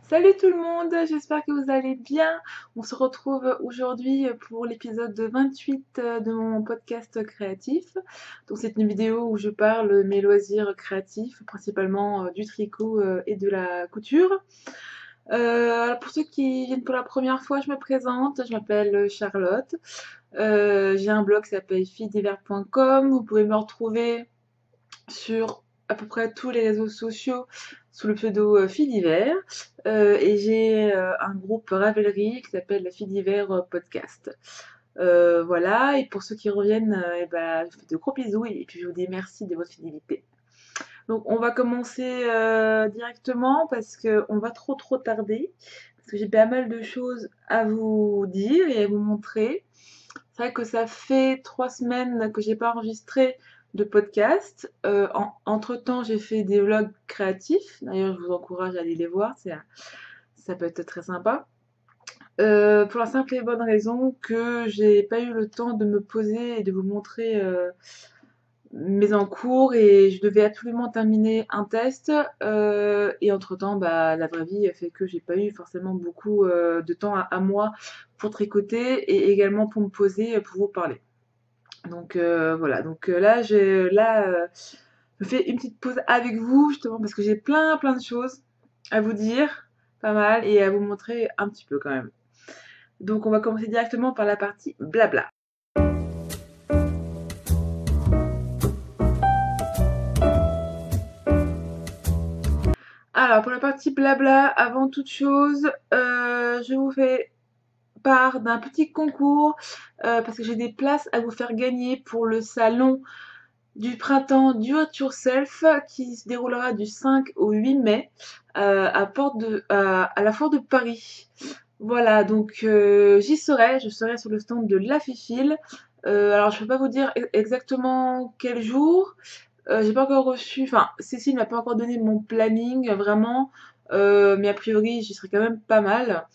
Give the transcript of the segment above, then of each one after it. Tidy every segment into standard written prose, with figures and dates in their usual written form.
Salut tout le monde, j'espère que vous allez bien. On se retrouve aujourd'hui pour l'épisode 28 de mon podcast créatif. Donc c'est une vidéo où je parle de mes loisirs créatifs, principalement du tricot et de la couture. Alors pour ceux qui viennent pour la première fois, je me présente, je m'appelle Charlotte. J'ai un blog qui s'appelle fillesdivers.com. Vous pouvez me retrouver sur à peu près tous les réseaux sociaux sous le pseudo Filles d'hiver. Et j'ai un groupe Ravelry qui s'appelle la Fille d'hiver podcast. Voilà, et pour ceux qui reviennent, eh ben, je vous fais de gros bisous et puis je vous dis merci de votre fidélité. Donc on va commencer directement parce qu'on va trop tarder, parce que j'ai pas mal de choses à vous dire et à vous montrer. C'est vrai que ça fait 3 semaines que j'ai pas enregistré de podcast. Entre-temps, j'ai fait des vlogs créatifs. D'ailleurs, je vous encourage à aller les voir. Ça peut être très sympa. Pour la simple et bonne raison que j'ai pas eu le temps de me poser et de vous montrer mes encours et je devais absolument terminer un test. Et entre-temps, bah, la vraie vie a fait que j'ai pas eu forcément beaucoup de temps à moi pour tricoter et également pour me poser pour vous parler. Donc voilà, donc je fais une petite pause avec vous justement parce que j'ai plein de choses à vous dire, pas mal, et à vous montrer un petit peu quand même. Donc on va commencer directement par la partie blabla. Alors pour la partie blabla, avant toute chose, je vous fais part d'un petit concours parce que j'ai des places à vous faire gagner pour le salon du printemps Do It Yourself qui se déroulera du 5 au 8 mai à la Foire de Paris. Voilà, donc j'y serai, je serai sur le stand de La Fifile. Alors je peux pas vous dire exactement quel jour. J'ai pas encore reçu, enfin Cécile m'a pas encore donné mon planning vraiment, mais a priori j'y serai quand même pas mal.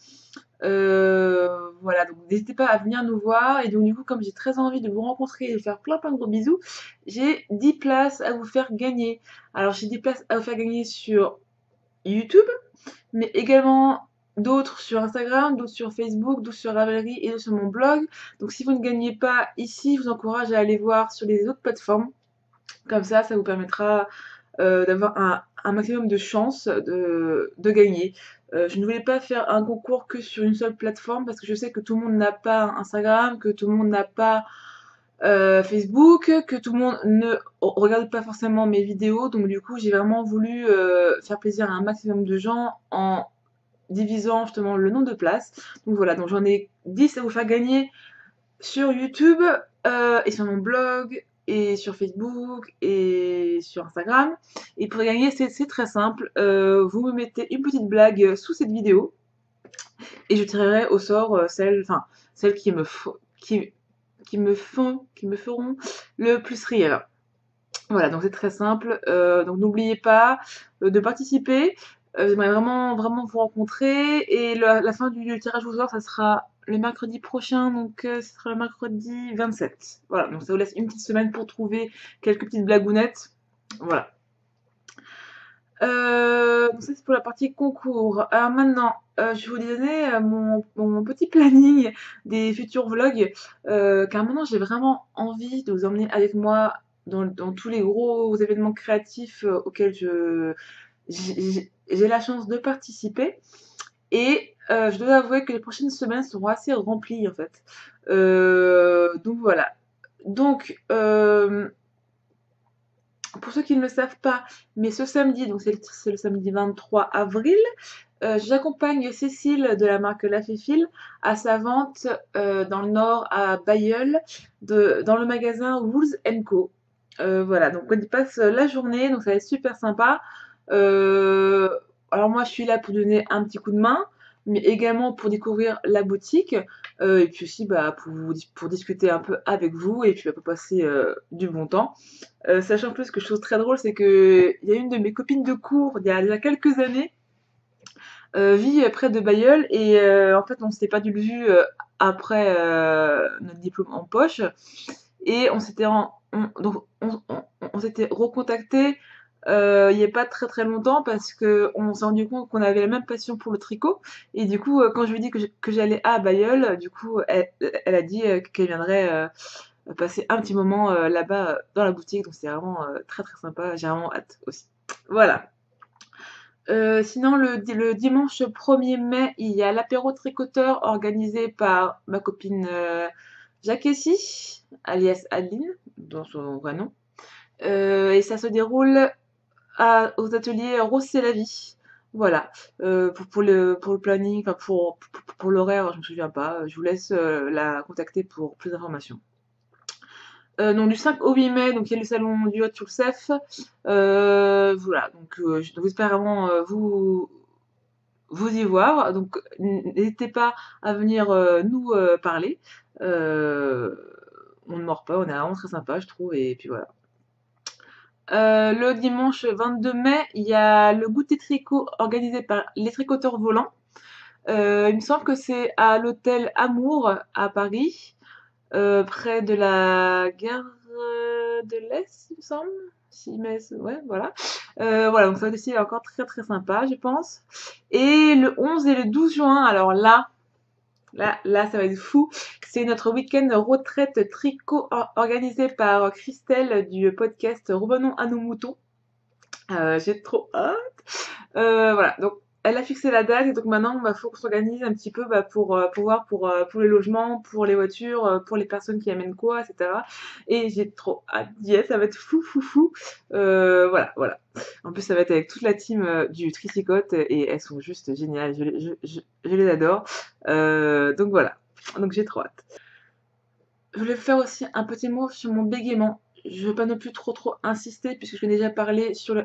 Voilà, donc n'hésitez pas à venir nous voir. Et donc du coup, comme j'ai très envie de vous rencontrer et de faire plein de gros bisous, j'ai 10 places à vous faire gagner. Alors j'ai 10 places à vous faire gagner sur YouTube, mais également d'autres sur Instagram, d'autres sur Facebook, d'autres sur Ravelry et d'autres sur mon blog. Donc si vous ne gagnez pas ici, je vous encourage à aller voir sur les autres plateformes. Comme ça vous permettra d'avoir un maximum de chances de gagner. Je ne voulais pas faire un concours que sur une seule plateforme parce que je sais que tout le monde n'a pas Instagram, que tout le monde n'a pas Facebook, que tout le monde ne regarde pas forcément mes vidéos. Donc du coup, j'ai vraiment voulu faire plaisir à un maximum de gens en divisant justement le nombre de places. Donc voilà, donc j'en ai 10 à vous faire gagner sur YouTube et sur mon blog et sur Facebook et sur Instagram. Et pour gagner, c'est très simple. Vous me mettez une petite blague sous cette vidéo et je tirerai au sort celles qui me feront le plus rire. Voilà, donc c'est très simple. Donc n'oubliez pas de participer. J'aimerais vraiment vous rencontrer. Et la fin du tirage au sort, ça sera le mercredi prochain. Donc ce sera le mercredi 27. Voilà, donc ça vous laisse une petite semaine pour trouver quelques petites blagounettes. Voilà. Donc ça c'est pour la partie concours. Alors maintenant, je vais vous donner mon petit planning des futurs vlogs, car maintenant j'ai vraiment envie de vous emmener avec moi dans tous les gros événements créatifs auxquels j'ai la chance de participer. Et je dois avouer que les prochaines semaines seront assez remplies en fait. Donc voilà. Donc, pour ceux qui ne le savent pas, mais ce samedi, donc c'est le samedi 23 avril, j'accompagne Cécile de la marque La Féfile à sa vente dans le Nord à Bailleul, dans le magasin Wools Co. Voilà, donc on y passe la journée, donc ça va être super sympa. Euh, alors moi, je suis là pour donner un petit coup de main, mais également pour découvrir la boutique, et puis aussi bah, pour discuter un peu avec vous, et puis bah, pour passer du bon temps. Sachant en plus que chose très drôle, c'est que il y a une de mes copines de cours, il y a déjà quelques années, vit près de Bailleul et en fait on s'était pas du vu après notre diplôme en poche et on s'était recontacté il n'y a pas très très longtemps parce qu'on s'est rendu compte qu'on avait la même passion pour le tricot. Et du coup, quand je lui ai dit que j'allais à Bayeul, du coup, elle a dit qu'elle viendrait passer un petit moment là-bas dans la boutique. Donc c'est vraiment très très sympa. J'ai vraiment hâte aussi. Voilà. Sinon, le dimanche 1er mai, il y a l'apéro tricoteur organisé par ma copine Jacquessie, alias Adeline, dans son vrai nom. Et ça se déroule aux ateliers Rose c'est la vie. Voilà. Pour le planning, enfin pour l'horaire, je me souviens pas. Je vous laisse la contacter pour plus d'informations. Donc du 5 au 8 mai, donc il y a le salon du Hot Yourself. Voilà, donc j'espère vraiment vous y voir. Donc n'hésitez pas à venir nous parler. Euh, on ne mord pas, on est vraiment très sympa, je trouve. Et puis voilà. Le dimanche 22 mai, il y a le goûter tricot organisé par les tricoteurs volants. Il me semble que c'est à l'hôtel Amour à Paris, près de la gare de l'Est, il me semble. Si, mais ouais, voilà. Voilà, donc ça va aussi encore très très sympa, je pense. Et le 11 et le 12 juin, alors là, ça va être fou. C'est notre week-end retraite tricot organisé par Christelle du podcast Revenons à nos moutons. J'ai trop hâte. Voilà, donc elle a fixé la date et donc maintenant, bah, faut qu'on s'organise un petit peu bah, pour voir pour les logements, pour les voitures, pour les personnes qui amènent quoi, etc. Et j'ai trop hâte d'y être, ça va être fou, fou, fou. Voilà, voilà. En plus, ça va être avec toute la team du Tricicote et elles sont juste géniales, je les adore. Donc voilà, donc j'ai trop hâte. Je voulais faire aussi un petit mot sur mon bégaiement. Je ne veux pas non plus trop insister puisque je l'ai déjà parlé sur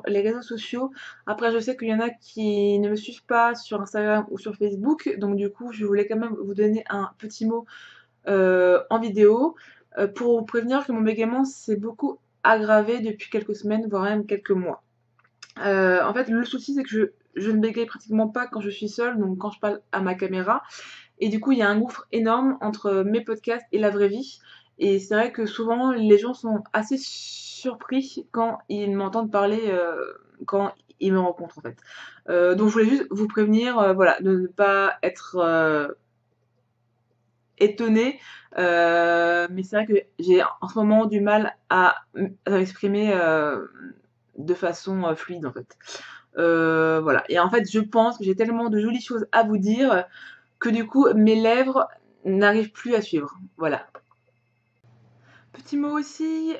les réseaux sociaux. Après, je sais qu'il y en a qui ne me suivent pas sur Instagram ou sur Facebook. Donc du coup, je voulais quand même vous donner un petit mot en vidéo pour vous prévenir que mon bégaiement s'est beaucoup aggravé depuis quelques semaines, voire même quelques mois. En fait, le souci, c'est que je ne bégaye pratiquement pas quand je suis seule, donc quand je parle à ma caméra. Et du coup, il y a un gouffre énorme entre mes podcasts et la vraie vie. Et c'est vrai que souvent, les gens sont assez surpris quand ils m'entendent parler, quand ils me rencontrent en fait. Donc je voulais juste vous prévenir, voilà, de ne pas être étonné. Mais c'est vrai que j'ai en ce moment du mal à m'exprimer de façon fluide en fait. Voilà. Et en fait, je pense que j'ai tellement de jolies choses à vous dire que du coup mes lèvres n'arrivent plus à suivre. Voilà. Petit mot aussi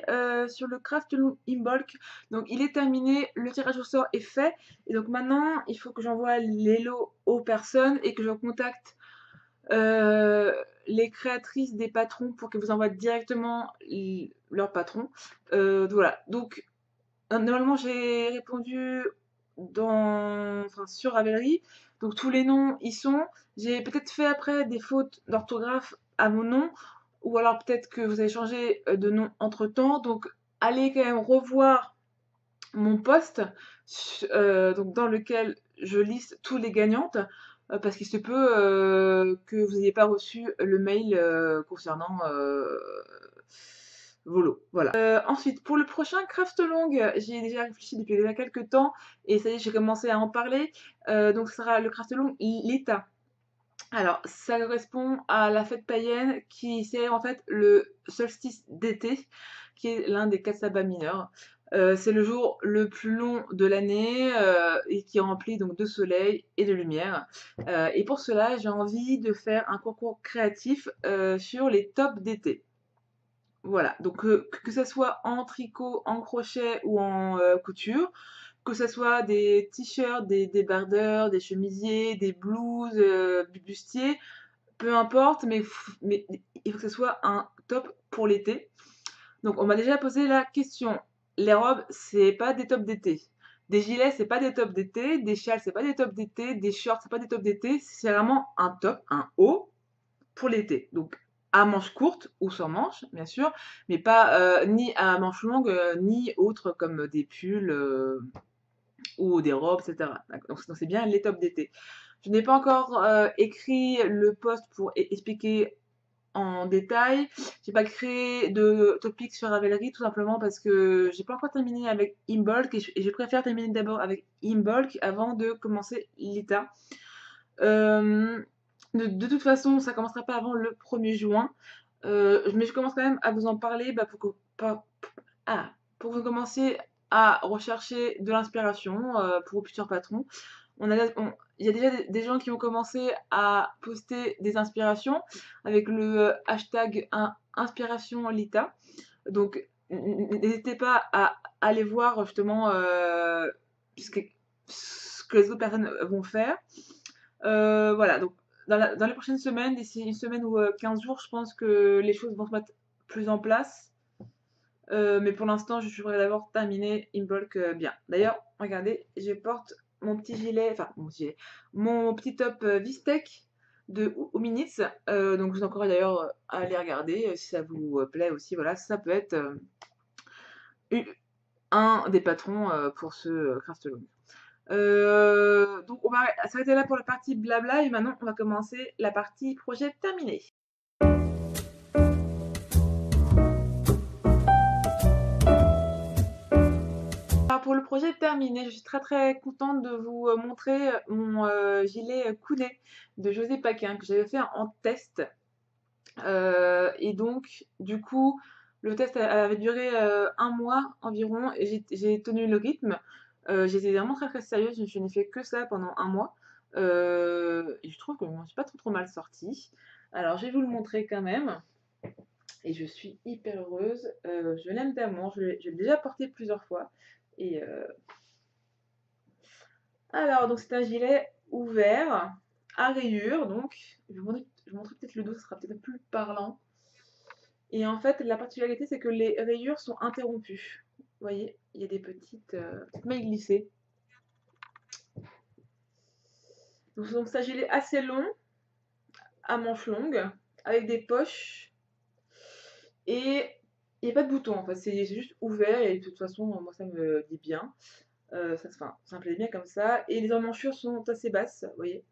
sur le Craft Loom in Bulk. Donc il est terminé, le tirage au sort est fait. Et donc maintenant, il faut que j'envoie les lots aux personnes et que je contacte euh, les créatrices des patrons pour qu'elles vous envoient directement leur patron. Voilà. Donc normalement, j'ai répondu enfin, sur Ravelry. Donc tous les noms y sont. J'ai peut-être fait après des fautes d'orthographe à mon nom. Ou alors peut-être que vous avez changé de nom entre-temps. Donc allez quand même revoir mon post donc dans lequel je liste tous les gagnantes. Parce qu'il se peut que vous n'ayez pas reçu le mail concernant Volo. Voilà. Ensuite, pour le prochain craft long, j'y ai déjà réfléchi depuis déjà quelques temps et ça y est, j'ai commencé à en parler. Donc, ce sera le craft long l'État. Alors, ça correspond à la fête païenne qui c'est en fait le solstice d'été, qui est l'un des 4 sabbats mineurs. C'est le jour le plus long de l'année et qui est rempli donc de soleil et de lumière. Et pour cela, j'ai envie de faire un concours créatif sur les tops d'été. Voilà, donc que ça soit en tricot, en crochet ou en couture, que ça soit des t-shirts, des débardeurs, des chemisiers, des blouses, bustiers, peu importe, mais il faut que ce soit un top pour l'été. Donc on m'a déjà posé la question. Les robes, c'est pas des tops d'été. Des gilets, c'est pas des tops d'été. Des châles, c'est pas des tops d'été. Des shorts, c'est pas des tops d'été. C'est vraiment un top, un haut pour l'été. Donc à manches courtes ou sans manches, bien sûr, mais pas ni à manches longues, ni autres comme des pulls ou des robes, etc. Donc c'est bien les tops d'été. Je n'ai pas encore écrit le post pour expliquer en détail. J'ai pas créé de topic sur Ravelry tout simplement parce que j'ai pas encore terminé avec Imbolc et je préfère terminer d'abord avec Imbolc avant de commencer Lita. Euh, de toute façon, ça commencera pas avant le 1er juin. Mais je commence quand même à vous en parler pour que vous commenciez à rechercher de l'inspiration pour vos futurs patrons. Il y a déjà des gens qui ont commencé à poster des inspirations avec le hashtag inspiration Lita. Donc n'hésitez pas à aller voir justement ce que les autres personnes vont faire. Voilà, donc dans les prochaines semaines, d'ici une semaine ou 15 jours, je pense que les choses vont se mettre plus en place. Mais pour l'instant, je voudrais d'abord terminer Imbolc bien. D'ailleurs, regardez, je porte mon petit gilet, enfin mon petit top Vistec de Huminitz. Donc je vous encourage d'ailleurs à aller regarder si ça vous plaît aussi. Voilà, ça peut être un des patrons pour ce craft long. Donc on va s'arrêter là pour la partie blabla et maintenant on va commencer la partie projet terminé. Alors pour le projet terminé, je suis très contente de vous montrer mon gilet Coudet de José Paquin que j'avais fait en test. Et donc du coup le test avait duré un mois environ et j'ai tenu le rythme. J'étais vraiment très sérieuse, je n'ai fait que ça pendant un mois. Et je trouve que je m'en suis pas trop mal sortie. Alors je vais vous le montrer quand même. Et je suis hyper heureuse. Je l'aime d'amour, je l'ai déjà porté plusieurs fois. Et alors, donc c'est un gilet ouvert, à rayures, donc je vais vous montrer peut-être le dos, ce sera peut-être plus parlant. Et en fait, la particularité, c'est que les rayures sont interrompues. Vous voyez, il y a des petites mailles glissées. Donc c'est un gilet assez long, à manches longues, avec des poches. Et il n'y a pas de bouton, en fait, c'est juste ouvert, et de toute façon, moi ça me dit bien. Ça me plaît bien comme ça. Et les emmanchures sont assez basses, vous voyez.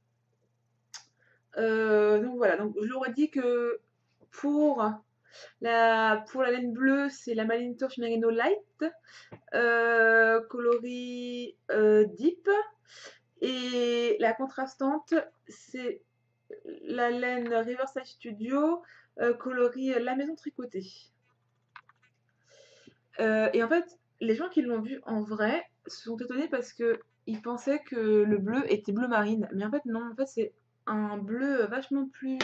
Donc voilà, donc je leur ai dit que pour pour la laine bleue, c'est la Malintosh Merino Light, coloris Deep. Et la contrastante, c'est la laine Riverside Studio, coloris La Maison Tricotée. Et en fait, les gens qui l'ont vu en vrai se sont étonnés parce que ils pensaient que le bleu était bleu marine. Mais en fait, non, en fait, c'est un bleu vachement plus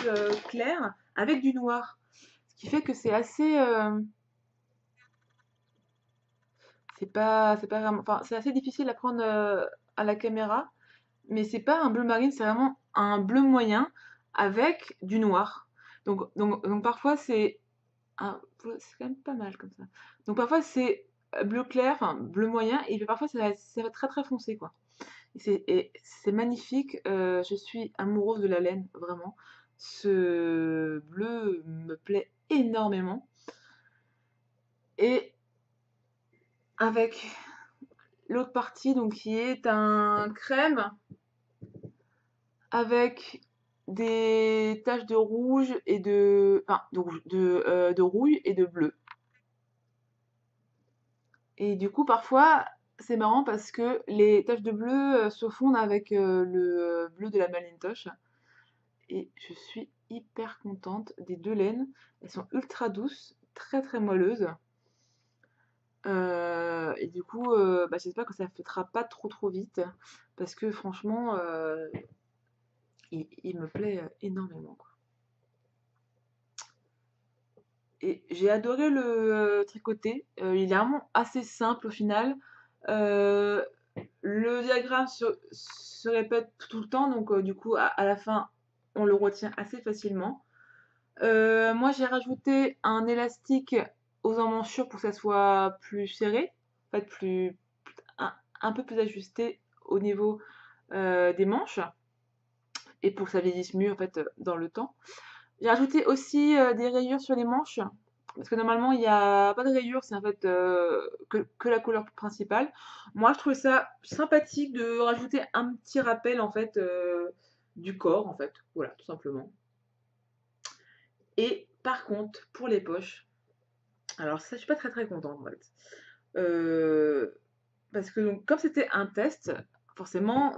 clair avec du noir. Ce qui fait que c'est assez. C'est pas vraiment. Enfin, c'est assez difficile à prendre à la caméra. Mais c'est pas un bleu marine, c'est vraiment un bleu moyen avec du noir. Donc parfois c'est quand même pas mal comme ça. Donc parfois c'est bleu clair, enfin bleu moyen, et puis parfois ça va très foncé quoi. Et c'est magnifique, je suis amoureuse de la laine, vraiment. Ce bleu me plaît énormément. Et avec l'autre partie, donc qui est un crème avec des taches de rouge et enfin, de rouille et de bleu. Et du coup, parfois, c'est marrant parce que les taches de bleu se fondent avec le bleu de la Malintosh. Et je suis hyper contente des deux laines. Elles sont ultra douces, très moelleuses. Et du coup, j'espère que ça ne fêtera pas trop vite. Parce que franchement, il me plaît énormément, quoi. Et j'ai adoré le tricoter. Il est vraiment assez simple au final. Euh, le diagramme se répète tout le temps, donc du coup, à la fin, on le retient assez facilement. Moi, j'ai rajouté un élastique aux emmanchures pour que ça soit plus serré, en fait, un peu plus ajusté au niveau des manches, et pour que ça vieillisse mieux en fait dans le temps. J'ai rajouté aussi des rayures sur les manches, parce que normalement il n'y a pas de rayures, c'est en fait que la couleur principale. Moi je trouvais ça sympathique de rajouter un petit rappel en fait du corps en fait, voilà tout simplement. Et par contre, pour les poches, alors ça, je suis pas très contente en fait. Euh, Parce que donc, comme c'était un test, forcément,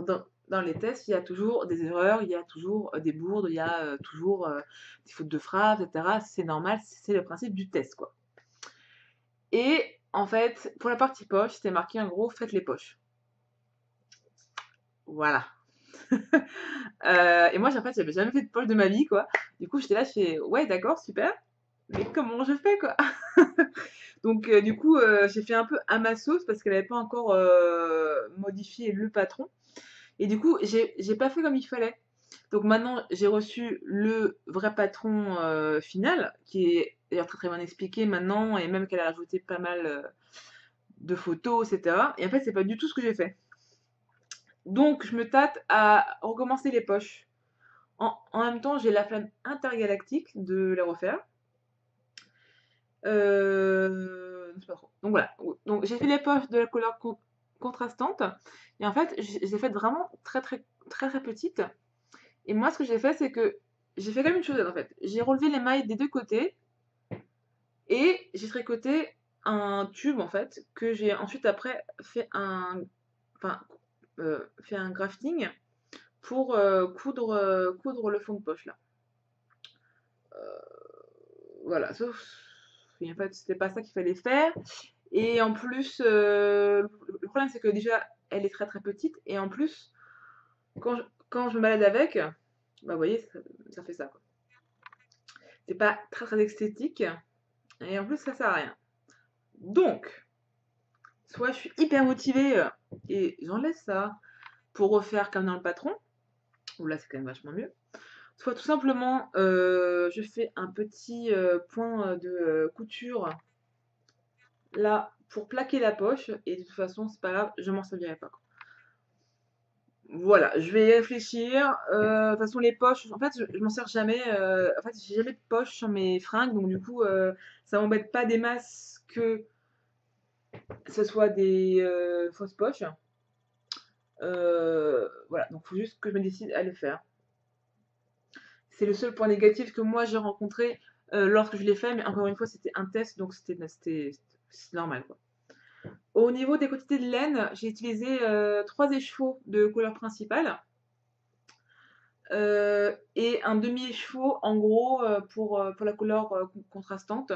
dans les tests, il y a toujours des erreurs, il y a toujours des bourdes, il y a toujours des fautes de frappe, etc. C'est normal, c'est le principe du test, quoi. Et en fait, pour la partie poche, c'était marqué en gros, faites les poches. Voilà. Et moi, en fait, j'avais jamais fait de poche de ma vie, quoi. Du coup, j'étais là, je fais, ouais, d'accord, super. Mais comment je fais, quoi? Donc, du coup, j'ai fait un peu à ma sauce parce qu'elle n'avait pas encore modifié le patron. Et du coup, j'ai pas fait comme il fallait. Donc maintenant, j'ai reçu le vrai patron final, qui est d'ailleurs très bien expliqué maintenant, et même qu'elle a rajouté pas mal de photos, etc. Et en fait, c'est pas du tout ce que j'ai fait. Donc, je me tâte à recommencer les poches. En même temps, j'ai la flemme intergalactique de les refaire. Je sais pas trop. Donc voilà. Donc j'ai fait les poches de la couleur contrastante. Et en fait, je les ai faites vraiment très petites. Et moi, ce que j'ai fait, c'est que j'ai fait comme une chose en fait. J'ai relevé les mailles des deux côtés et j'ai tricoté un tube en fait que j'ai ensuite après enfin, fait un grafting pour coudre le fond de poche là. Voilà, sauf en fait c'était pas ça qu'il fallait faire. Et en plus, le problème c'est que déjà elle est très petite et en plus quand je me balade avec, bah vous voyez ça fait ça quoi. C'est pas très esthétique et en plus ça sert à rien. Donc, soit je suis hyper motivée et j'enlève ça pour refaire comme dans le patron, où là c'est quand même vachement mieux. Soit tout simplement je fais un petit point de couture là pour plaquer la poche et de toute façon c'est pas grave, je m'en servirai pas. Voilà, je vais réfléchir. De toute façon, les poches, en fait, je m'en sers jamais. En fait, j'ai jamais de poche sur mes fringues, donc du coup, ça m'embête pas des masses que ce soit des fausses poches. Voilà, donc il faut juste que je me décide à le faire. C'est le seul point négatif que moi j'ai rencontré lorsque je l'ai fait, mais encore une fois, c'était un test, donc c'est normal, quoi. Au niveau des quantités de laine, j'ai utilisé 3 écheveaux de couleur principale et un demi-écheveau en gros pour la couleur contrastante.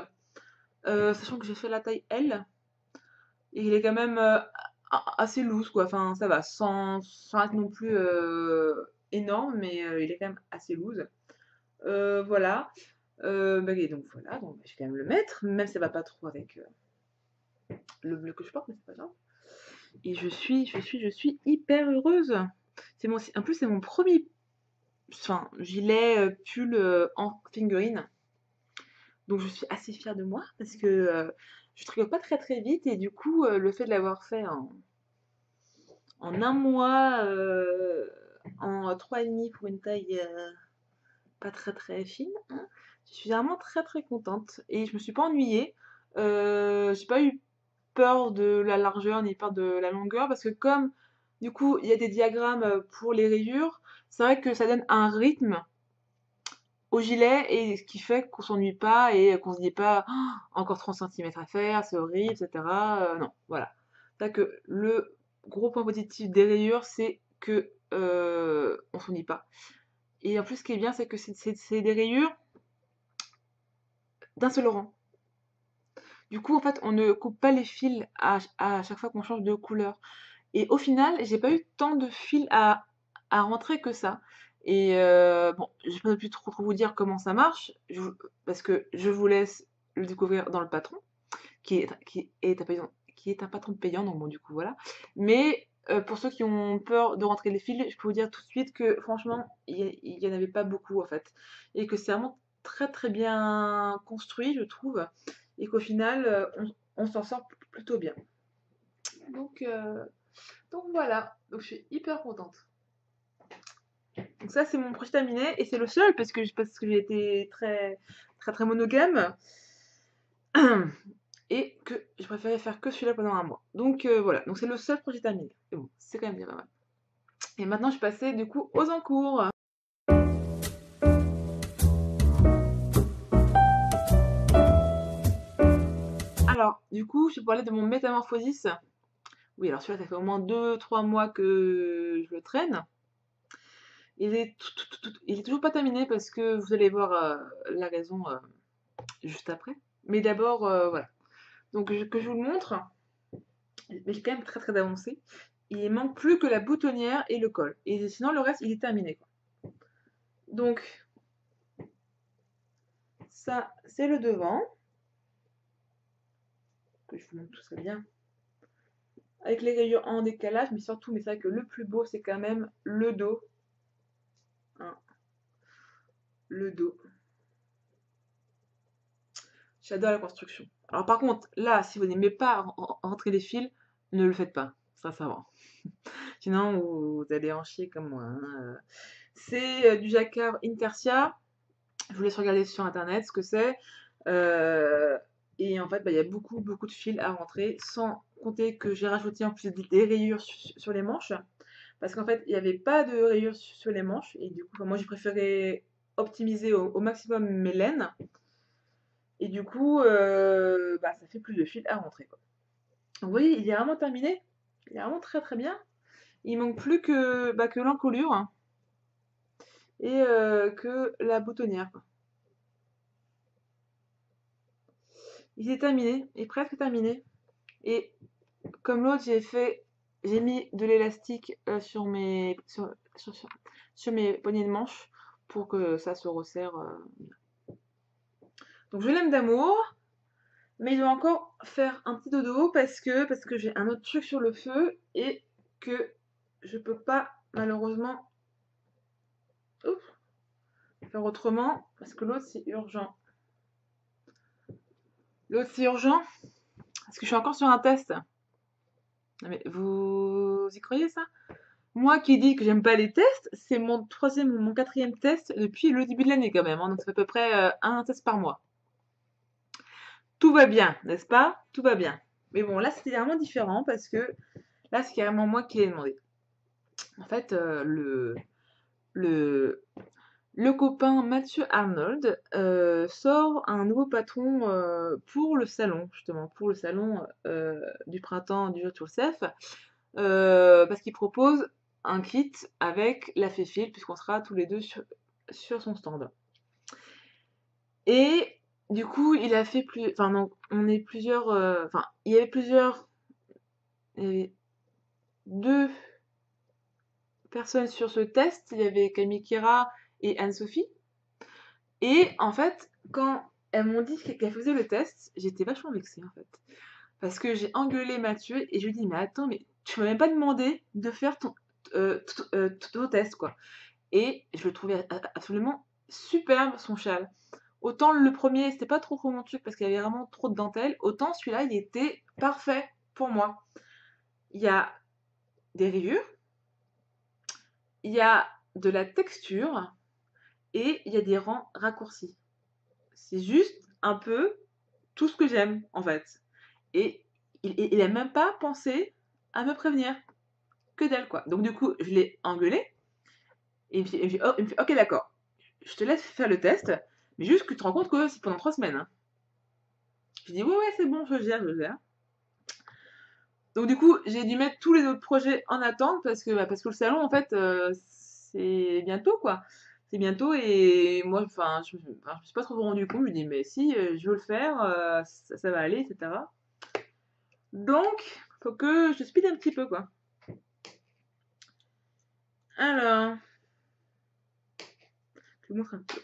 Sachant que j'ai fait la taille L, et il est quand même assez loose, quoi. Enfin, ça va, sans être non plus énorme, mais il est quand même assez loose. Voilà. Et donc voilà, donc je vais quand même le mettre, même si ça va pas trop avec le bleu que je porte, mais c'est pas grave. Et je suis hyper heureuse. En plus, c'est mon premier gilet pull en figurine. Donc je suis assez fière de moi parce que je tricote pas très vite et du coup, le fait de l'avoir fait en un mois, en 3,5 pour une taille pas très fine, hein, je suis vraiment très contente et je me suis pas ennuyée. J'ai pas eu peur de la largeur ni peur de la longueur parce que comme du coup il y a des diagrammes pour les rayures, c'est vrai que ça donne un rythme au gilet et ce qui fait qu'on s'ennuie pas et qu'on se dit pas oh, encore 30 centimètres à faire, c'est horrible, etc. Non, voilà. C'est que le gros point positif des rayures, c'est que on s'ennuie pas. Et en plus, ce qui est bien, c'est que c'est des rayures d'un seul rang. Du coup, en fait, on ne coupe pas les fils à chaque fois qu'on change de couleur. Et au final, j'ai pas eu tant de fils à rentrer que ça. Et bon, je ne vais pas plus trop vous dire comment ça marche, parce que je vous laisse le découvrir dans le patron, qui est un patron payant, donc bon, du coup, voilà. Mais pour ceux qui ont peur de rentrer les fils, je peux vous dire tout de suite que franchement, il y en avait pas beaucoup en fait. Et que c'est vraiment très bien construit, je trouve. Et qu'au final, on s'en sort plutôt bien. Donc, euh, donc voilà, donc je suis hyper contente. Donc ça c'est mon projet terminé et c'est le seul parce que j'ai été très monogame et que je préférais faire que celui-là pendant un mois. Donc voilà, donc c'est le seul projet terminé. Et bon, c'est quand même bien pas mal. Et maintenant je passais du coup aux encours. du coup, je vais parler de mon Métamorphosis. Oui, alors celui-là, ça fait au moins 2-3 mois que je le traîne. Il est toujours pas terminé parce que vous allez voir la raison juste après. Mais d'abord, voilà. Donc, que je vous le montre, mais il est quand même très très avancé. Il manque plus que la boutonnière et le col. Et sinon, le reste, il est terminé, quoi. Donc, ça, c'est le devant. Que je vous montre tout ça bien. Avec les rayures en décalage, mais surtout, mais c'est vrai que le plus beau, c'est quand même le dos. Hein, le dos. J'adore la construction. Alors par contre, là, si vous n'aimez pas rentrer les fils, ne le faites pas. Ça va. Sinon, vous allez en chier comme moi. Hein. C'est du jacquard Intersia. Je vous laisse regarder sur internet ce que c'est. Et en fait, bah, il y a beaucoup, beaucoup de fils à rentrer, sans compter que j'ai rajouté en plus des rayures sur les manches. Parce qu'en fait, il n'y avait pas de rayures sur les manches. Et du coup, moi, j'ai préféré optimiser au maximum mes laines. Et du coup, bah, ça fait plus de fils à rentrer, quoi. Donc, vous voyez, il est vraiment terminé. Il est vraiment très très bien. Il manque plus que, bah, que l'encolure hein, et que la boutonnière, quoi. Il est terminé, il est presque terminé. Et comme l'autre, j'ai mis de l'élastique sur mes poignées de manche pour que ça se resserre. Donc je l'aime d'amour, mais il doit encore faire un petit dodo parce que j'ai un autre truc sur le feu et que je peux pas malheureusement faire autrement parce que l'autre c'est urgent. L'autre c'est urgent parce que je suis encore sur un test. Mais vous y croyez ça? Moi qui dis que j'aime pas les tests, c'est mon troisième ou mon quatrième test depuis le début de l'année quand même. Hein, donc ça fait à peu près un test par mois. Tout va bien, n'est-ce pas? Tout va bien. Mais bon, là c'était vraiment différent parce que là c'est carrément moi qui l'ai demandé. En fait, le, le copain Mathieu Arnold sort un nouveau patron pour le salon, justement, pour le salon du printemps du It Yourself, parce qu'il propose un kit avec la Féfil, puisqu'on sera tous les deux sur son stand. Et du coup, il a fait plus. Enfin, donc, on est plusieurs. Enfin, il y avait plusieurs. Il y avait deux personnes sur ce test. Il y avait Camille Kira et Anne-Sophie. Et en fait, quand elles m'ont dit qu'elles faisaient le test, j'étais vachement vexée en fait. Parce que j'ai engueulé Mathieu et je lui ai dit, mais attends, mais tu m'as même pas demandé de faire ton test quoi. Et je le trouvais absolument superbe son châle. Autant le premier, c'était pas trop romantique parce qu'il y avait vraiment trop de dentelle, autant celui-là, il était parfait pour moi. Il y a des rayures, il y a de la texture et il y a des rangs raccourcis. C'est juste un peu tout ce que j'aime en fait. Et il a même pas pensé à me prévenir. Que dalle quoi. Donc du coup, je l'ai engueulé et il me fait ok d'accord, je te laisse faire le test, mais juste que tu te rends compte que c'est pendant 3 semaines. Hein. Je dis ouais c'est bon, je gère, je gère. Donc du coup, j'ai dû mettre tous les autres projets en attente parce que le salon en fait c'est bientôt quoi. C'est bientôt et moi enfin je me suis pas trop rendu compte, je me dis mais si je veux le faire, ça va aller, etc. Donc, faut que je speed un petit peu quoi. Alors, je vous montre un peu.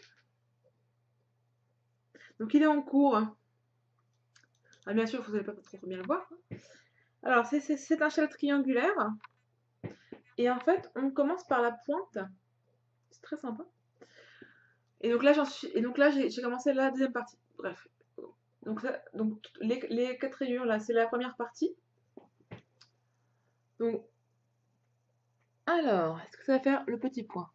Donc il est en cours. Ah, bien sûr, vous n'allez pas trop bien le voir. Alors, c'est un châle triangulaire. Et en fait, on commence par la pointe. C'est très sympa. Et donc là, j'ai commencé la deuxième partie. Bref. Donc les 4 rayures, là, c'est la première partie. Donc, alors, est-ce que ça va faire le petit point?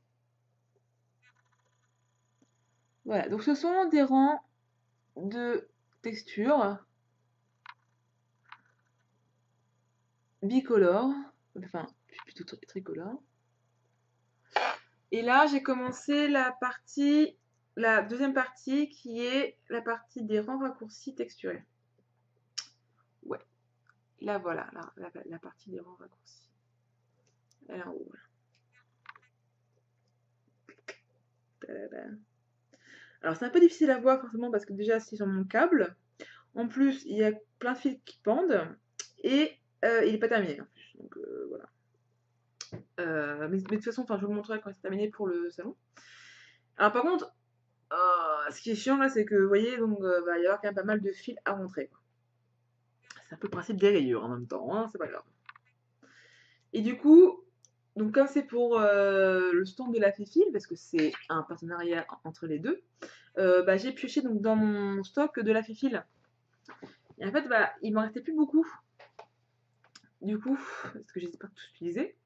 Voilà. Donc, ce sont des rangs de texture bicolore. Enfin, plutôt tricolore. Et là, j'ai commencé la deuxième partie qui est la partie des rangs raccourcis texturés. Ouais, là voilà, la partie des rangs raccourcis. Elle est en haut. Voilà. Alors c'est un peu difficile à voir forcément parce que déjà c'est sur mon câble. En plus, il y a plein de fils qui pendent et il n'est pas terminé en plus. Donc voilà. Mais de toute façon, enfin, je vous le montrerai quand c'est terminé pour le salon. Alors par contre, ce qui est chiant là, c'est que vous voyez, donc va y avoir quand même pas mal de fils à rentrer, quoi. C'est un peu le principe des rayures en même temps, hein, c'est pas grave. Et du coup, donc comme c'est pour le stand de la Féfil, parce que c'est un partenariat entre les deux, bah, j'ai pioché donc dans mon stock de la Féfil. Et en fait, bah, il m'en restait plus beaucoup. Du coup, parce que j'espère tout utiliser.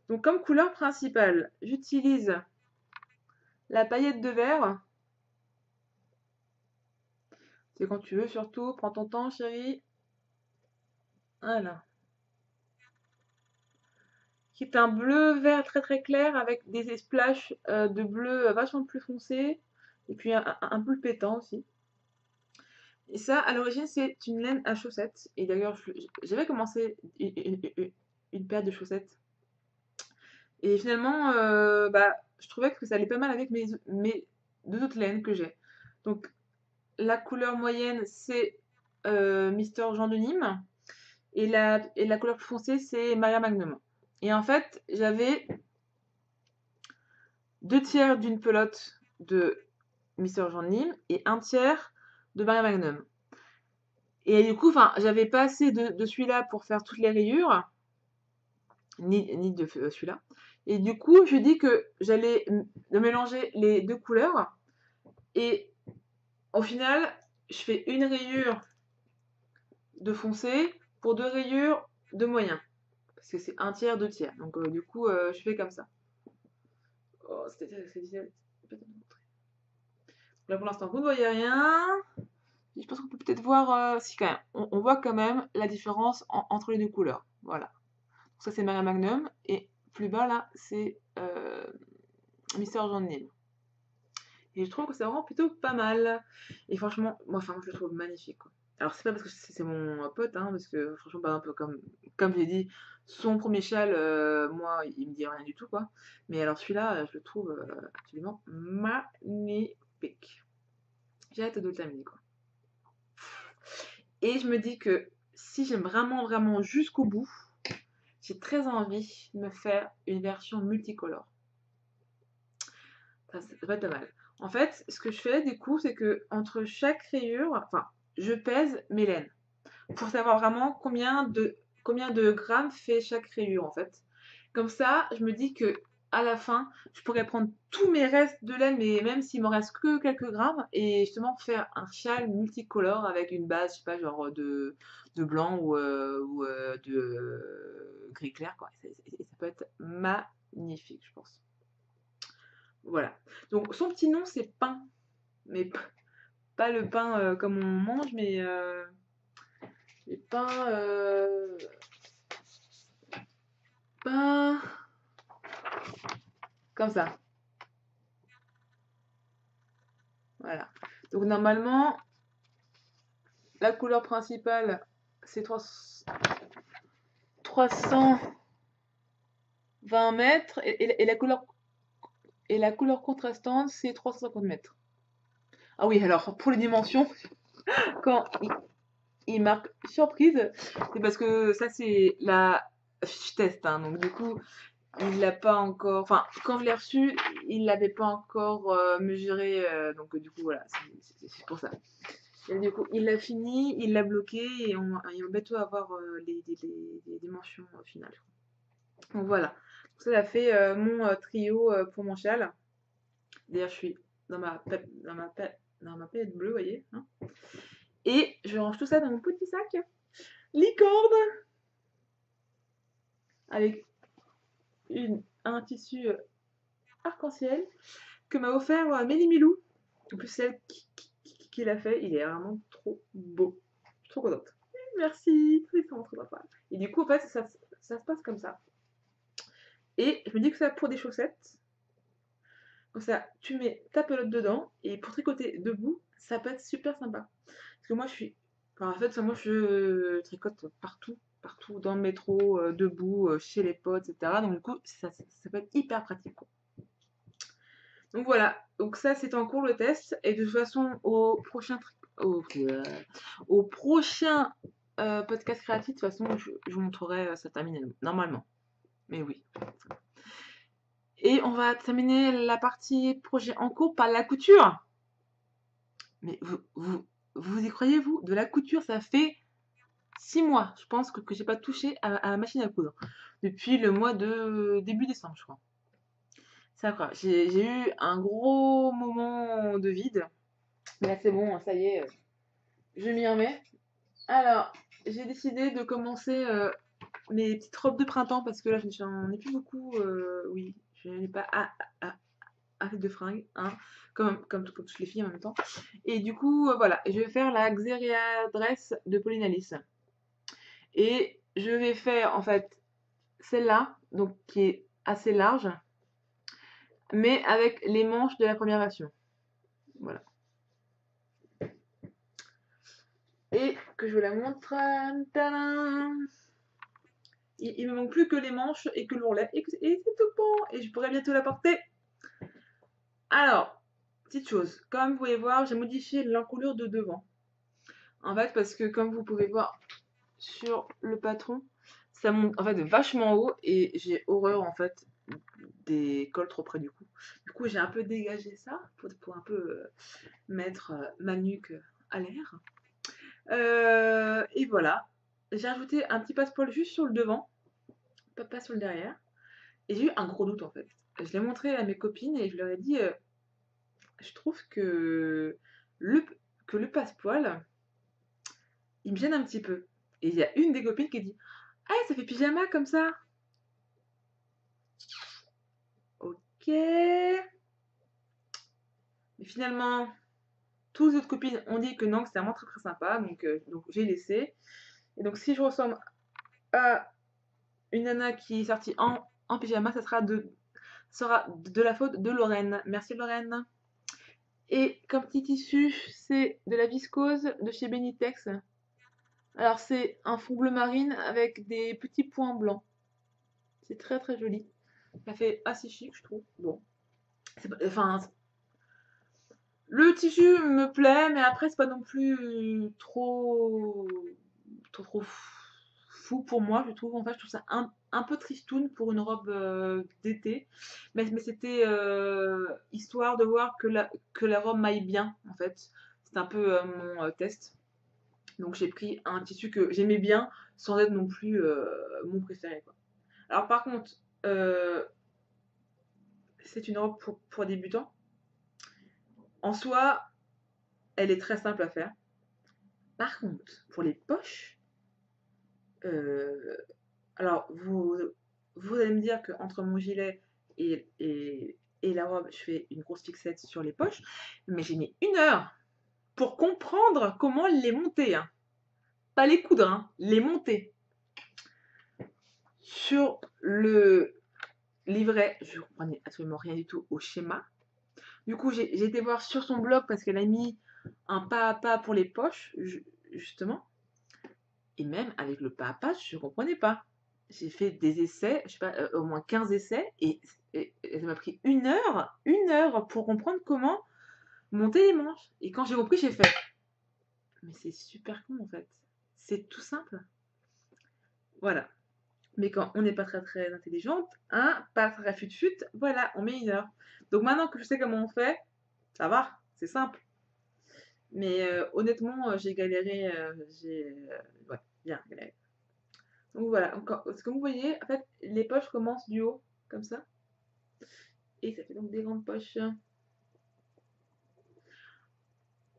Donc comme couleur principale, j'utilise la paillette de verre. C'est quand tu veux surtout, prends ton temps chérie. Voilà. Qui est un bleu vert très très clair avec des splashes de bleu vachement plus foncé. Et puis un peu pétant aussi. Et ça, à l'origine, c'est une laine à chaussettes. Et d'ailleurs, j'avais commencé une paire de chaussettes. Et finalement, bah, je trouvais que ça allait pas mal avec mes deux autres laines que j'ai. Donc, la couleur moyenne, c'est Mister Jean de Nîmes. Et la couleur plus foncée, c'est Maria Magnum. Et en fait, j'avais 2 tiers d'une pelote de Mister Jean de Nîmes et 1 tiers de Maria Magnum. Et du coup, enfin, j'avais pas assez de celui-là pour faire toutes les rayures, ni de celui-là. Et du coup, je dis que j'allais mélanger les deux couleurs. Et au final, je fais une rayure de foncé pour 2 rayures de moyen. Parce que c'est 1 tiers, 2 tiers. Donc du coup, je fais comme ça. Oh, c'est difficile. Là pour l'instant, vous ne voyez rien. Je pense qu'on peut peut-être voir, si quand même, on voit quand même la différence entre les deux couleurs. Voilà. Donc ça c'est Maria Magnum et plus bas là c'est Mister Jean de Nîmes. Et je trouve que c'est vraiment plutôt pas mal. Et franchement, moi, enfin, je le trouve magnifique, quoi. Alors c'est pas parce que c'est mon pote, hein, parce que franchement, par exemple, comme j'ai dit, son premier châle, moi, il me dit rien du tout, quoi. Mais alors celui-là, je le trouve absolument magnifique. J'ai hâte de le terminer, quoi. Et je me dis que si j'aime vraiment, vraiment jusqu'au bout, j'ai très envie de me faire une version multicolore. Ça va être pas mal. En fait, ce que je fais du coup, c'est que entre chaque rayure, enfin, je pèse mes laines pour savoir vraiment combien de grammes fait chaque rayure en fait. Comme ça, je me dis que à la fin, je pourrais prendre tous mes restes de laine, mais même s'il me reste que quelques grammes, et justement faire un châle multicolore avec une base, je sais pas, genre de blanc ou de gris clair, quoi. Et ça peut être magnifique, je pense. Voilà. Donc son petit nom c'est pain, mais pas le pain comme on mange, mais les pains, pain comme ça. Voilà. Donc normalement, la couleur principale c'est 320 mètres et la couleur contrastante c'est 350 mètres. Ah oui, alors pour les dimensions, quand il marque surprise, c'est parce que ça c'est la fiche test, hein, donc du coup il l'a pas encore. Enfin, quand je l'ai reçu, il l'avait pas encore mesuré. Donc, du coup, voilà, c'est pour ça. Et du coup, il l'a fini, il l'a bloqué et on va bientôt avoir les dimensions finales. Donc, voilà. Donc, ça a fait mon trio pour mon châle. D'ailleurs, je suis dans ma palette bleue, vous voyez, hein. Et je range tout ça dans mon petit sac licorne avec un tissu arc-en-ciel que m'a offert Mélie Milou. En plus, celle qui l'a fait, il est vraiment trop beau. Je suis trop contente. Merci, c'est vraiment trop sympa. Et du coup, en fait, ça se passe comme ça. Et je me dis que ça pour des chaussettes. Comme ça, tu mets ta pelote dedans et pour tricoter debout, ça peut être super sympa. Parce que moi, je suis Alors, en fait, moi je tricote partout, partout dans le métro, debout, chez les potes, etc. Donc du coup, ça peut être hyper pratique, quoi. Donc voilà, donc ça c'est en cours le test. Et de toute façon, au prochain podcast créatif, de toute façon, je vous montrerai ça terminé normalement. Mais oui. Et on va terminer la partie projet en cours par la couture. Mais vous y croyez, vous? De la couture, ça fait 6 mois, je pense, que j'ai pas touché à la machine à coudre. Depuis le mois de début décembre, je crois. Ça, quoi. J'ai eu un gros moment de vide. Mais là, c'est bon, ça y est, je m'y remets. Alors, j'ai décidé de commencer mes petites robes de printemps parce que là, j'en ai plus beaucoup. Oui, je n'ai pas assez de fringues, hein, comme toutes les filles en même temps. Et du coup, voilà, je vais faire la Xeria Dress de Pauline Alice. Et je vais faire en fait celle-là, donc qui est assez large, mais avec les manches de la première version. Voilà. Et que je vous la montre. Tadam. Il me manque plus que les manches et que l'ourlet. Et c'est tout bon. Et je pourrais bientôt la porter. Alors, petite chose. Comme vous pouvez voir, j'ai modifié l'encolure de devant. En fait, parce que comme vous pouvez voir sur le patron, ça monte en fait vachement haut. Et j'ai horreur en fait des cols trop près du cou. Du coup, j'ai un peu dégagé ça pour un peu mettre ma nuque à l'air. Et voilà. J'ai ajouté un petit passepoil juste sur le devant, pas sur le derrière. Et j'ai eu un gros doute en fait. Je l'ai montré à mes copines et je leur ai dit je trouve le, que le passepoil, il me gêne un petit peu. Et il y a une des copines qui dit ah, ça fait pyjama comme ça. Ok. Mais finalement, toutes les autres copines ont dit que non, que c'était vraiment très très sympa. Donc j'ai laissé. Et donc si je ressemble à une nana qui est sortie en pyjama, ça sera de la faute de Lorraine. Merci Lorraine. Et comme petit tissu, c'est de la viscose de chez Benitex. Alors c'est un fond bleu marine avec des petits points blancs. C'est très très joli. Ça fait assez chic, je trouve. Bon, enfin, le tissu me plaît, mais après c'est pas non plus trop fou pour moi, je trouve. En fait, je trouve ça un peu tristoun pour une robe d'été. Mais c'était histoire de voir que la robe m'aille bien, en fait. C'est un peu mon test. Donc j'ai pris un tissu que j'aimais bien, sans être non plus mon préféré, quoi. Alors par contre, c'est une robe pour débutants. En soi, elle est très simple à faire. Par contre, pour les poches, euh, alors vous allez me dire qu'entre mon gilet et la robe, je fais une grosse fixette sur les poches, mais j'ai mis 1 heure pour comprendre comment les monter, hein. Pas les coudre, hein, les monter. Sur le livret, je ne comprenais absolument rien du tout au schéma. Du coup, j'ai été voir sur son blog parce qu'elle a mis un pas à pas pour les poches, justement. Et même avec le pas à pas, je ne comprenais pas. J'ai fait des essais, je sais pas, au moins 15 essais, et ça m'a pris 1 heure pour comprendre comment monter les manches. Et quand j'ai compris, j'ai fait, mais c'est super con en fait. C'est tout simple. Voilà. Mais quand on n'est pas très très intelligente, hein, pas très fut-fut, voilà, on met 1 heure. Donc maintenant que je sais comment on fait, ça va, c'est simple. Mais honnêtement, j'ai galéré, ouais, bien galéré. Donc voilà, encore, comme vous voyez, en fait, les poches commencent du haut, comme ça. Et ça fait donc des grandes poches.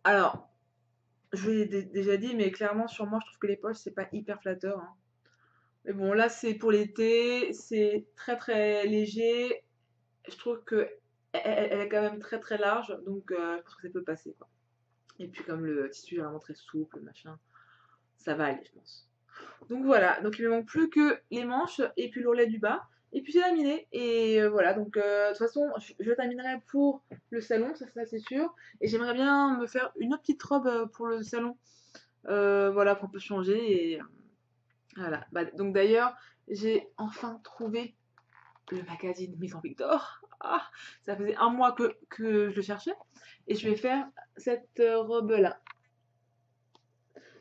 Alors, je l'ai déjà dit, mais clairement, sur moi, je trouve que les poches, c'est pas hyper flatteur, hein. Mais bon, là, c'est pour l'été, c'est très très léger. Je trouve que elle est quand même très très large, donc je pense que ça peut passer, quoi. Et puis comme le tissu est vraiment très souple, machin, ça va aller, je pense. Donc voilà, donc il me manque plus que les manches et puis l'ourlet du bas. Et puis c'est terminé. Et voilà, donc de toute façon, je terminerai pour le salon, ça c'est sûr. Et j'aimerais bien me faire une autre petite robe pour le salon. Voilà, qu'on peut changer. Et voilà. Bah, donc d'ailleurs, j'ai enfin trouvé le magazine Maison Victor. Ah, ça faisait un mois que je le cherchais. Et je vais faire cette robe-là.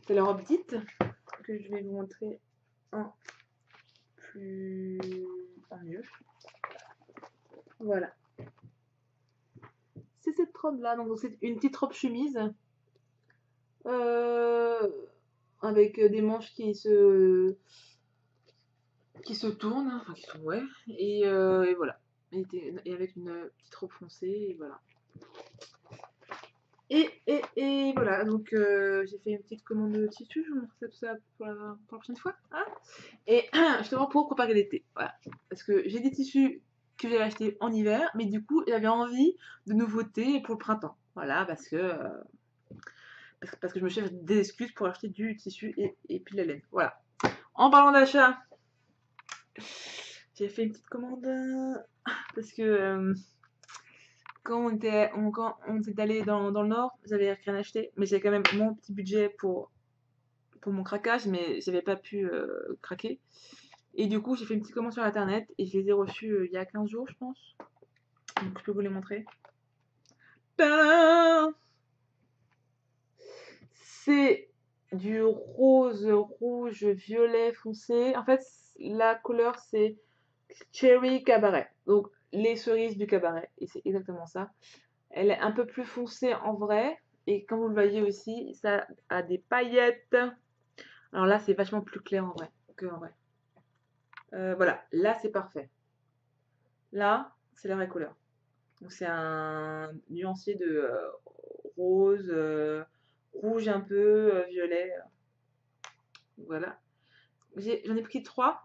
C'est la robe dite que je vais vous montrer en plus en mieux. Voilà. C'est cette robe-là. Donc c'est une petite robe chemise euh, avec des manches qui se tournent, enfin qui sont ouais. Et voilà. Et avec une petite robe foncée. Et voilà. Et voilà, donc j'ai fait une petite commande de tissu, je vous montrerai tout ça pour la prochaine fois. Hein, et justement pour préparer l'été, voilà. Parce que j'ai des tissus que j'ai achetés en hiver, mais du coup j'avais envie de nouveautés pour le printemps. Voilà, parce que je me cherche des excuses pour acheter du tissu et puis de la laine. Voilà. En parlant d'achat, j'ai fait une petite commande parce que quand on s'est allé dans le nord, j'avais rien acheté, mais j'avais quand même mon petit budget pour mon craquage, mais j'avais pas pu craquer. Et du coup, j'ai fait une petite commande sur internet et je les ai reçus il y a 15 jours, je pense. Donc, je peux vous les montrer. Tadam! C'est du rose, rouge, violet foncé. En fait, la couleur, c'est Cherry Cabaret. Donc, les cerises du cabaret. Et c'est exactement ça. Elle est un peu plus foncée en vrai. Et comme vous le voyez aussi, ça a des paillettes. Alors là, c'est vachement plus clair en vrai que en vrai. Voilà, là, c'est parfait. Là, c'est la vraie couleur. Donc, c'est un nuancier de rose, rouge un peu, violet. Voilà. J'en ai pris trois.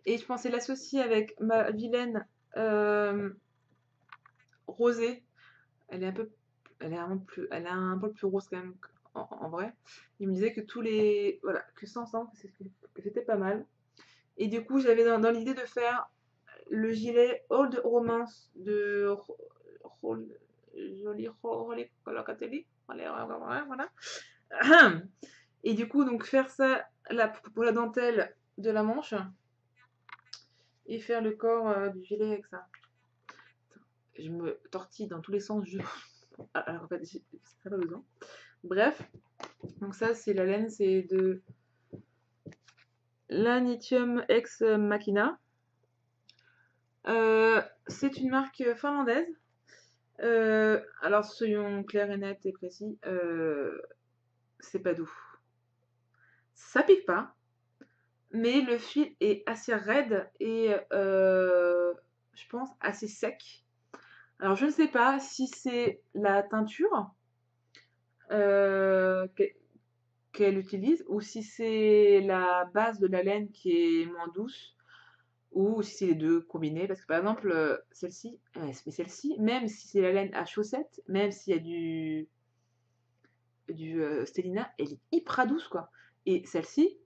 Et je pensais l'associer avec ma vilaine euh, rosée. Elle est un peu, elle a un poil plus rose quand même en vrai. Il me disait que voilà, que ça ensemble, que c'était pas mal. Et du coup, j'avais dans l'idée de faire le gilet Old Romance de Jolie Colocatelli. Voilà. Et du coup, donc faire ça pour la dentelle de la manche et faire le corps du gilet avec ça. Je me tortille dans tous les sens. Alors en fait, c'est pas besoin. Bref, donc ça, c'est la laine, c'est de l'Anitium Ex Machina. C'est une marque finlandaise. Alors, soyons clairs et nets et précis, c'est pas doux. Ça pique pas, mais le fil est assez raide et je pense assez sec. Alors, je ne sais pas si c'est la teinture qu'elle utilise ou si c'est la base de la laine qui est moins douce ou si c'est les deux combinés. Parce que par exemple, celle-ci, mais celle-ci, même si c'est la laine à chaussettes, même s'il y a du Stellina, elle est hyper douce quoi. Et celle-ci,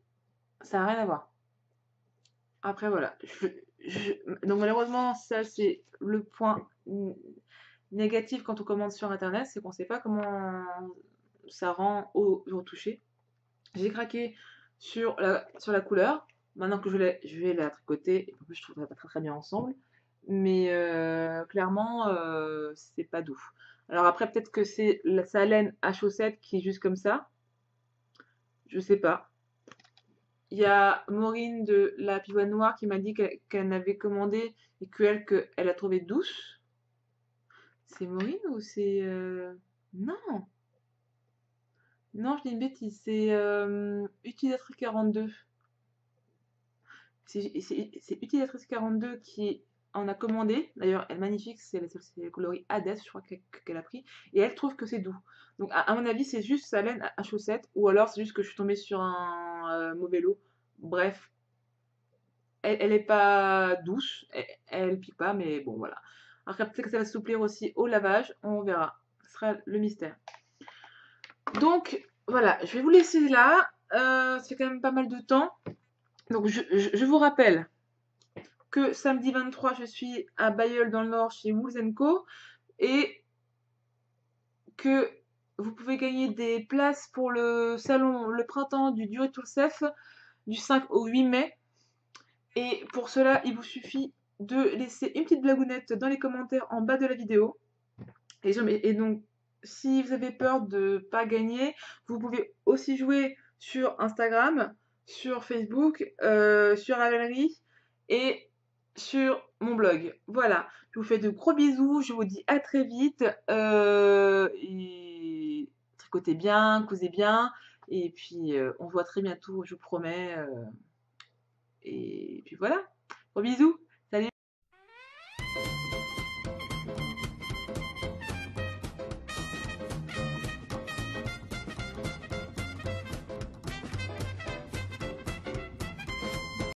ça n'a rien à voir. Après voilà. Donc malheureusement, ça c'est le point négatif quand on commande sur internet, c'est qu'on ne sait pas comment ça rend au toucher. J'ai craqué sur la couleur. Maintenant que je vais la tricoter, et en plus je trouve ça pas très très bien ensemble. Mais clairement, c'est pas doux. Alors après, peut-être que c'est sa laine à chaussettes qui est juste comme ça. Je sais pas. Il y a Maureen de la Pivoine Noire qui m'a dit qu'elle n'avait commandé et qu'elle a trouvé douce. C'est Maureen ou c'est... Non, non, je dis une bêtise. C'est Utilisatrice 42. C'est Utilisatrice 42 qui en a commandé. D'ailleurs, elle est magnifique. C'est le coloris Hades, je crois qu'elle a pris. Et elle trouve que c'est doux. Donc, à mon avis, c'est juste sa laine à chaussettes. Ou alors, c'est juste que je suis tombée sur un mauvais lot. Bref, elle est pas douce, elle pique pas, mais bon voilà. Après peut-être que ça va s'assouplir aussi au lavage, on verra. Ce sera le mystère. Donc voilà, je vais vous laisser là. Ça fait quand même pas mal de temps. Donc je vous rappelle que samedi 23, je suis à Bayeul dans le Nord chez Wools Co. Et que vous pouvez gagner des places pour le salon, le printemps du Do It Yourself du 5 au 8 mai. Et pour cela, il vous suffit de laisser une petite blagounette dans les commentaires en bas de la vidéo. Et donc, si vous avez peur de ne pas gagner, vous pouvez aussi jouer sur Instagram, sur Facebook, sur Ravelry et sur mon blog. Voilà, je vous fais de gros bisous, je vous dis à très vite. Et tricotez bien, cousez bien. Et puis, on se voit très bientôt, je vous promets. Et puis voilà, gros bisous.